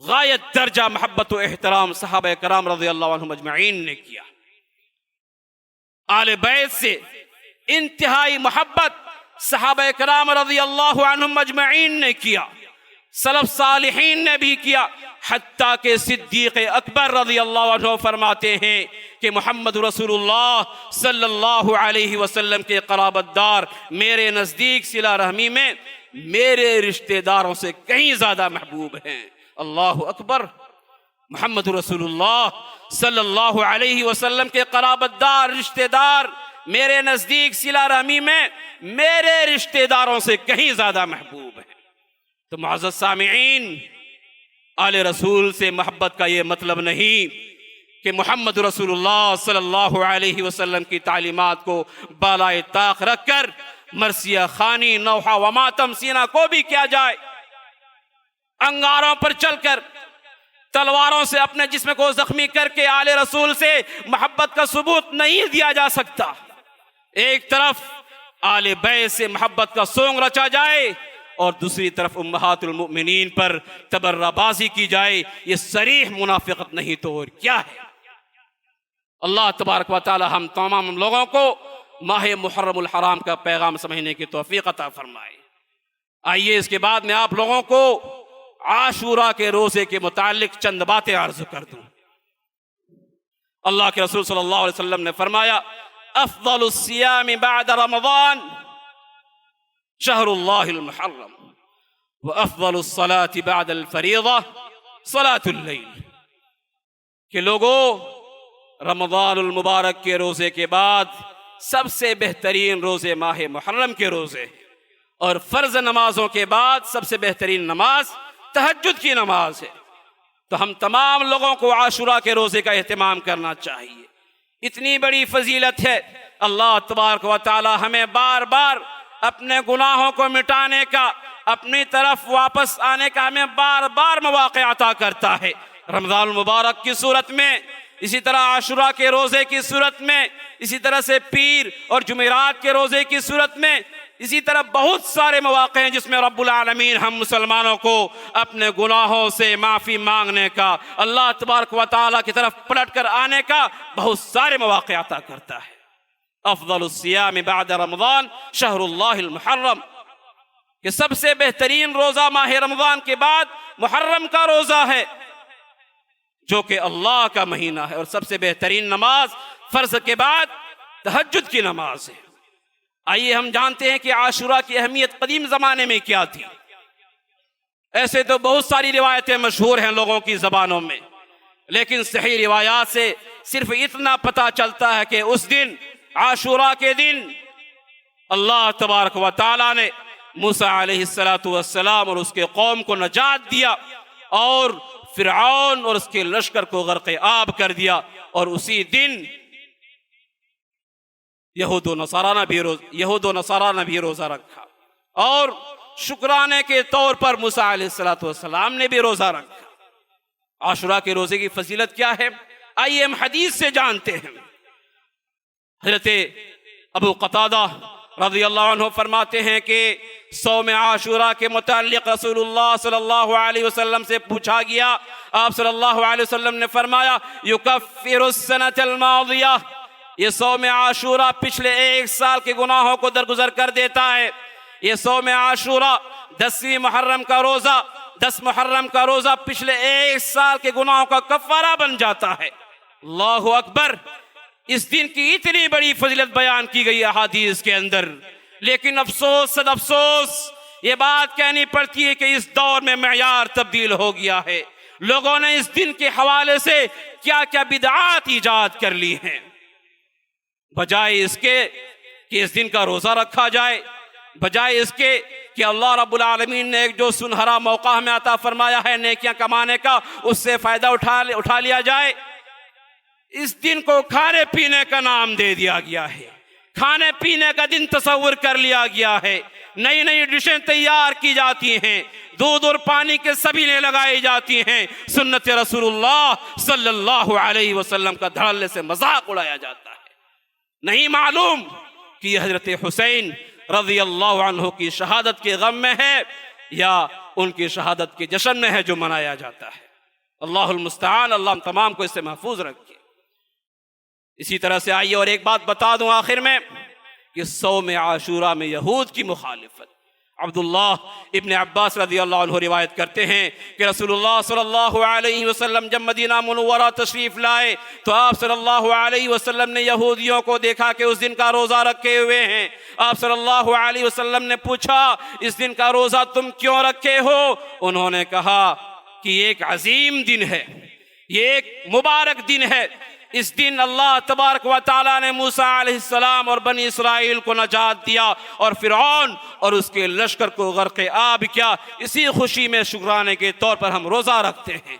غایت درجہ محبت و احترام صحابہ کرام رضی اللہ عنہم اجمعین نے کیا. آل بیت سے انتہائی محبت صحابہ کرام رضی اللہ عنہم اجمعین نے کیا، سلف صالحین نے بھی کیا. حتیٰ کہ صدیق اکبر رضی اللہ عنہ فرماتے ہیں کہ محمد رسول اللہ صلی اللہ علیہ وسلم کے قرابت دار میرے نزدیک صلہ رحمی میں میرے رشتہ داروں سے کہیں زیادہ محبوب ہیں. اللہ اکبر. محمد رسول اللہ صلی اللہ علیہ وسلم کے قرابت دار رشتہ دار میرے نزدیک صلہ رحمی میں میرے رشتہ داروں سے کہیں زیادہ محبوب ہیں. تو معزز سامعین، آل رسول سے محبت کا یہ مطلب نہیں کہ محمد رسول اللہ صلی اللہ علیہ وسلم کی تعلیمات کو بالائے طاق رکھ کر مرثیہ خوانی، نوحہ و ماتم سینہ کو بھی کیا جائے، انگاروں پر چل کر تلواروں سے اپنے جسم کو زخمی کر کے آل رسول سے محبت کا ثبوت نہیں دیا جا سکتا. ایک طرف آل بیت سے محبت کا سونگ رچا جائے اور دوسری طرف امہات المؤمنین پر تبرہ بازی کی جائے، یہ صریح منافقت نہیں تو اور کیا ہے. اللہ تبارک و تعالی ہم تمام لوگوں کو ماہ محرم الحرام کا پیغام سمجھنے کی توفیق عطا فرمائے. آئیے اس کے بعد میں آپ لوگوں کو عاشورہ کے روزے کے متعلق چند باتیں عرض کر دوں. اللہ کے رسول صلی اللہ علیہ وسلم نے فرمایا افضل الصیام بعد رمضان شہر اللہ المحرم وافضل الصلاة بعد الفریضہ صلاة اللیل. کہ لوگوں، رمضان المبارک کے روزے کے بعد سب سے بہترین روزے ماہ محرم کے روزے، اور فرض نمازوں کے بعد سب سے بہترین نماز تہجد کی نماز ہے. تو ہم تمام لوگوں کو عاشورہ کے روزے کا اہتمام کرنا چاہیے. اتنی بڑی فضیلت ہے. اللہ تبارک و تعالی ہمیں بار بار اپنے گناہوں کو مٹانے کا، اپنی طرف واپس آنے کا ہمیں بار بار مواقع عطا کرتا ہے. رمضان المبارک کی صورت میں، اسی طرح عاشورہ کے روزے کی صورت میں، اسی طرح سے پیر اور جمعرات کے روزے کی صورت میں، اسی طرح بہت سارے مواقع ہیں جس میں رب العالمین ہم مسلمانوں کو اپنے گناہوں سے معافی مانگنے کا، اللہ تبارک و تعالیٰ کی طرف پلٹ کر آنے کا بہت سارے مواقع عطا کرتا ہے. افضل الصیام بعد رمضان شہر اللہ المحرم، کہ سب سے بہترین روزہ ماہ رمضان کے بعد محرم کا روزہ ہے جو کہ اللہ کا مہینہ ہے، اور سب سے بہترین نماز فرض کے بعد تہجد کی نماز ہے. آئیے ہم جانتے ہیں کہ عاشورہ کی اہمیت قدیم زمانے میں کیا تھی. ایسے تو بہت ساری روایتیں مشہور ہیں لوگوں کی زبانوں میں، لیکن صحیح روایات سے صرف اتنا پتہ چلتا ہے کہ اس دن، عاشورہ کے دن، اللہ تبارک و تعالیٰ نے موسیٰ علیہ السلام اور اس کے قوم کو نجات دیا، اور فرعون اور اس کے لشکر کو غرق آب کر دیا. اور اسی دن یہود و نصارہ نے بھی روزہ رکھا، اور شکرانے کے طور پر موسیٰ علیہ السلام نے بھی روزہ رکھا. عاشورہ کے روزے کی فضیلت کیا ہے؟ آئیے ہم حدیث سے جانتے ہیں. حضرت ابو قتادہ رضی اللہ عنہ فرماتے ہیں کہ صوم عاشورہ کے متعلق رسول اللہ صلی اللہ علیہ وسلم سے پوچھا گیا. آپ صلی اللہ علیہ وسلم نے فرمایا یکفر السنۃ الماضیہ، یہ صوم عاشورہ پچھلے ایک سال کے گناہوں کو درگزر کر دیتا ہے. یہ صوم عاشورہ 10 محرم کا روزہ، 10 محرم کا روزہ پچھلے ایک سال کے گناہوں کا کفارہ بن جاتا ہے. اللہ اکبر. اس دن کی اتنی بڑی فضیلت بیان کی گئی احادیث کے اندر، لیکن افسوس صد افسوس یہ بات کہنی پڑتی ہے کہ اس دور میں معیار تبدیل ہو گیا ہے. لوگوں نے اس دن کے حوالے سے کیا کیا بدعات ایجاد کر لی ہیں. بجائے اس کے کہ اس دن کا روزہ رکھا جائے، بجائے اس کے کہ اللہ رب العالمین نے ایک جو سنہرا موقع ہمیں عطا فرمایا ہے نیکیاں کمانے کا، اس سے فائدہ اٹھا لیا جائے، اس دن کو کھانے پینے کا نام دے دیا گیا ہے. کھانے پینے کا دن تصور کر لیا گیا ہے. نئی نئی ڈشیں تیار کی جاتی ہیں، دودھ اور پانی کے سبیلیں لگائی جاتی ہیں، سنت رسول اللہ صلی اللہ علیہ وسلم کا دھڑلے سے مذاق اڑایا جاتا ہے. نہیں معلوم کہ یہ حضرت حسین رضی اللہ عنہ کی شہادت کے غم میں ہے یا ان کی شہادت کے جشن میں ہے جو منایا جاتا ہے. اللہ المستعان، اللہ ہم تمام کو اس سے محفوظ رکھے۔ اسی طرح سے آئیے اور ایک بات بتا دوں آخر میں کہ صوم عاشورہ میں یہود کی مخالفت۔ عبداللہ ابن عباس رضی اللہ عنہ روایت کرتے ہیں کہ رسول اللہ صلی اللہ علیہ وسلم جب مدینہ منورہ تشریف لائے تو آپ صلی اللہ علیہ وسلم نے یہودیوں کو دیکھا کہ اس دن کا روزہ رکھے ہوئے ہیں۔ آپ صلی اللہ علیہ وسلم نے پوچھا اس دن کا روزہ تم کیوں رکھے ہو؟ انہوں نے کہا کہ یہ ایک عظیم دن ہے، یہ ایک مبارک دن ہے، اس دن اللہ تبارک و تعالیٰ نے موسیٰ علیہ السلام اور بنی اسرائیل کو نجات دیا اور فرعون اور اس کے لشکر کو غرق آب کیا۔ اسی خوشی میں شکرانے کے طور پر ہم روزہ رکھتے ہیں۔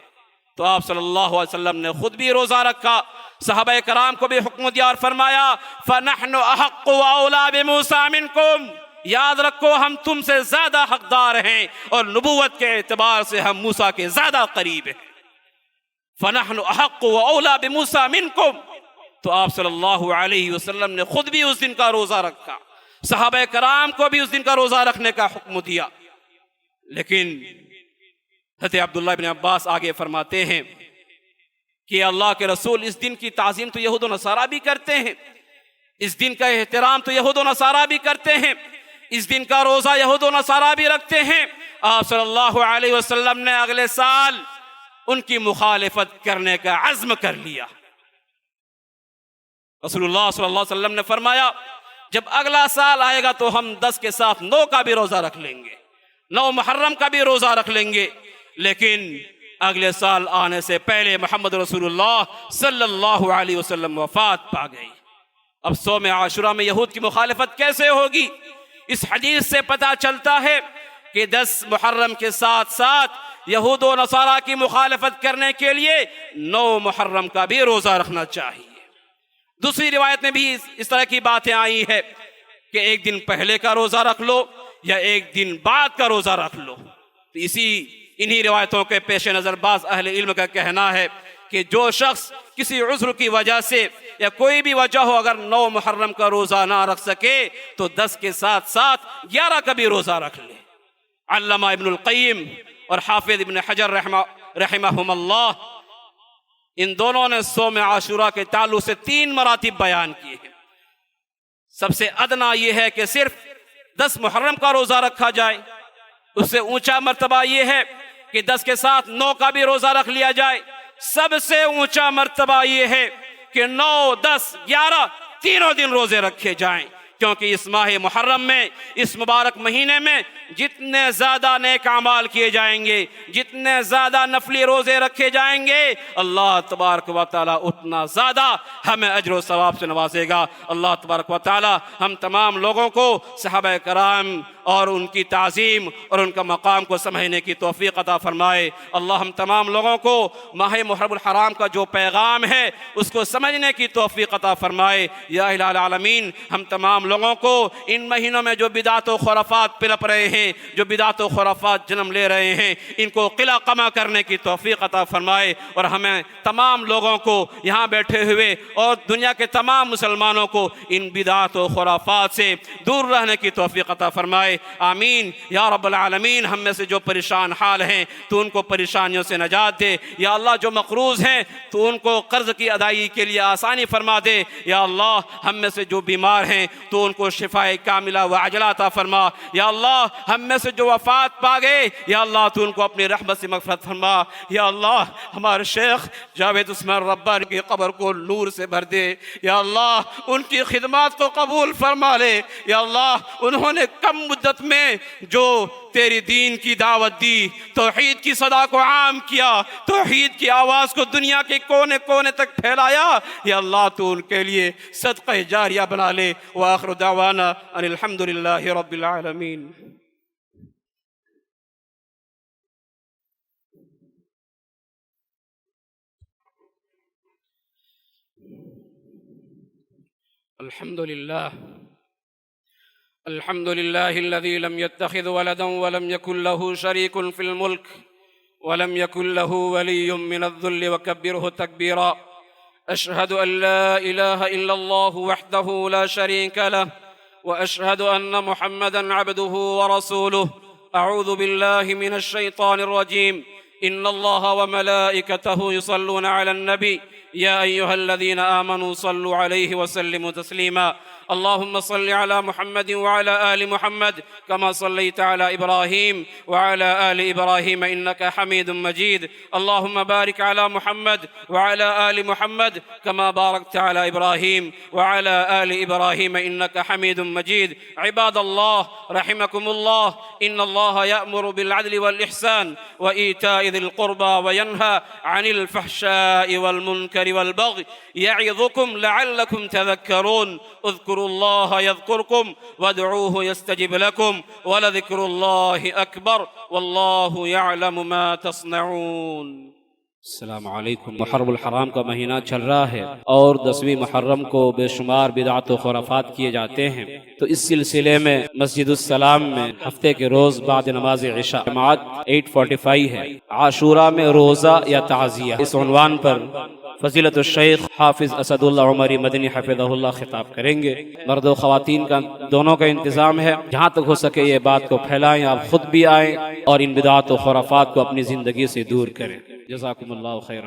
تو آپ صلی اللہ علیہ وسلم نے خود بھی روزہ رکھا، صحابہ کرام کو بھی حکم دیا اور فرمایا فَنَحْنُ أَحَقُّ وَأَوْلَىٰ بِمُوسَىٰ مِنْكُمْ، یاد رکھو ہم تم سے زیادہ حقدار ہیں اور نبوت کے اعتبار سے ہم موسیٰ کے زیادہ قریب ہیں۔ فَنَحْنُ أَحَقُّ وَأَوْلَىٰ بِمُوسَىٰ مِنْكُمْ۔ تو آپ صلی اللہ علیہ وسلم نے خود بھی اس دن کا روزہ رکھا، صحابہ کرام کو بھی اس دن کا روزہ رکھنے کا حکم دیا۔ لیکن حضرت عبداللہ بن عباس آگے فرماتے ہیں کہ اللہ کے رسول اس دن کی تعظیم تو یہود و نصارہ بھی کرتے ہیں، اس دن کا احترام تو یہود و نصارہ بھی کرتے ہیں، اس دن کا روزہ یہود و نصارہ بھی رکھتے ہیں۔ آپ صلی اللہ علیہ وسلم نے اگلے سال ان کی مخالفت کرنے کا عزم کر لیا۔ رسول اللہ صلی اللہ علیہ وسلم نے فرمایا جب اگلا سال آئے گا تو ہم 10 کے ساتھ 9 کا بھی روزہ رکھ لیں گے، 9 محرم کا بھی روزہ رکھ لیں گے۔ لیکن اگلے سال آنے سے پہلے محمد رسول اللہ صلی اللہ علیہ وسلم وفات پا گئی۔ اب صوم عاشورہ میں یہود کی مخالفت کیسے ہوگی؟ اس حدیث سے پتہ چلتا ہے کہ 10 محرم کے ساتھ ساتھ یہود و نصارہ کی مخالفت کرنے کے لیے 9 محرم کا بھی روزہ رکھنا چاہیے۔ دوسری روایت میں بھی اس طرح کی باتیں آئی ہیں کہ ایک دن پہلے کا روزہ رکھ لو یا ایک دن بعد کا روزہ رکھ لو۔ انہی روایتوں کے پیش نظر بعض اہل علم کا کہنا ہے کہ جو شخص کسی عذر کی وجہ سے یا کوئی بھی وجہ ہو اگر 9 محرم کا روزہ نہ رکھ سکے تو 10 کے ساتھ ساتھ 11 کا بھی روزہ رکھ لے۔ علامہ ابن القیم اور حافظ ابن حجر رحمہم اللہ ان دونوں نے صوم عاشورہ کے تعلق سے 3 مراتب بیان کیے ہیں۔ سب سے ادنا یہ ہے کہ صرف 10 محرم کا روزہ رکھا جائے، اس سے اونچا مرتبہ یہ ہے کہ 10 کے ساتھ 9 کا بھی روزہ رکھ لیا جائے، سب سے اونچا مرتبہ یہ ہے کہ 9، 10، 11 تینوں دن روزے رکھے جائیں، کیونکہ اس ماہ محرم میں، اس مبارک مہینے میں جتنے زیادہ نیک اعمال کیے جائیں گے، جتنے زیادہ نفلی روزے رکھے جائیں گے، اللہ تبارک و تعالی اتنا زیادہ ہمیں اجر و ثواب سے نوازے گا۔ اللہ تبارک و تعالی ہم تمام لوگوں کو صحابہ کرام اور ان کی تعظیم اور ان کا مقام کو سمجھنے کی توفیق عطا فرمائے۔ اللہ ہم تمام لوگوں کو ماہ محرم الحرام کا جو پیغام ہے اس کو سمجھنے کی توفیق عطا فرمائے۔ یا الہ العالمین ہم تمام لوگوں کو ان مہینوں میں جو بدعت و خرافات پلپ رہے ہیں، جو بدعت و خرافات جنم لے رہے ہیں، ان کو قلع قمع کرنے کی توفیق عطا فرمائے، اور ہمیں تمام لوگوں کو یہاں بیٹھے ہوئے اور دنیا کے تمام مسلمانوں کو ان بدعت و خرافات سے دور رہنے کی توفیق عطا فرمائے۔ آمین یا رب العالمین۔ ہم میں سے جو پریشان حال ہیں تو ان کو پریشانیوں سے نجات دے یا اللہ، جو مقروض ہیں تو ان کو قرض کی ادائیگی کے لیے آسانی فرما دے یا اللہ، ہم میں سے جو بیمار ہیں تو ان کو شفاء کاملہ و عاجلہ عطا فرما یا اللہ، ہم میں سے جو وفات پا گئے یا اللہ تو ان کو اپنی رحمت سے مغفرت فرما یا اللہ، ہمارے شیخ جاوید عثمان ربانی کی قبر کو نور سے بھر دے یا اللہ، ان کی خدمات کو قبول فرما لے یا اللہ، انہوں نے کم مدت میں جو تیری دین کی دعوت دی، توحید کی صدا کو عام کیا، توحید کی آواز کو دنیا کے کونے کونے تک پھیلایا یا اللہ تو ان کے لیے صدقہ جاریہ بنا لے۔ وآخر دعوانا ان الحمدللہ رب العالمین۔ الحمد لله الذي لم يتخذ ولدا ولم يكن له شريك في الملك ولم يكن له ولي من الذل وكبره تكبيرا أشهد أن لا إله إلا الله وحده لا شريك له وأشهد أن محمدا عبده ورسوله أعوذ بالله من الشيطان الرجيم إن الله وملائكته يصلون على النبي يا أيها الذين آمنوا صلوا عليه وسلموا تسليما اللهم صل على محمد وعلى آل محمد كما صليت على إبراهيم وعلى آل إبراهيم إنك حميد مجيد اللهم بارك على محمد وعلى آل محمد كما باركت على إبراهيم وعلى آل إبراهيم إنك حميد مجيد عباد الله رحمكم الله إن الله يأمر بالعدل والإحسان وإيتاء ذي القربى وينهى عن الفحشاء والمنكر والبغي يعظكم لعلكم تذكرون اذكروا الله يذكركم وادعوه يستجب لكم ولذكر الله أكبر والله يعلم ما تصنعون السلام علیکم۔ محرم الحرام کا مہینہ چل رہا ہے اور 10ویں محرم کو بے شمار بدعات و خرافات کیے جاتے ہیں، تو اس سلسلے میں مسجد السلام میں ہفتے کے روز بعد نماز عشاء جماعت 8:45 ہے، عاشوراء میں روزہ یا تعزیہ، اس عنوان پر فضیلت الشیخ حافظ اسد اللہ عمری مدنی حفظہ اللہ خطاب کریں گے۔ مرد و خواتین کا دونوں کا انتظام ہے، جہاں تک ہو سکے یہ بات کو پھیلائیں، آپ خود بھی آئیں اور ان بدعات و خرافات کو اپنی زندگی سے دور کریں۔ جزاکم اللہ خیرا۔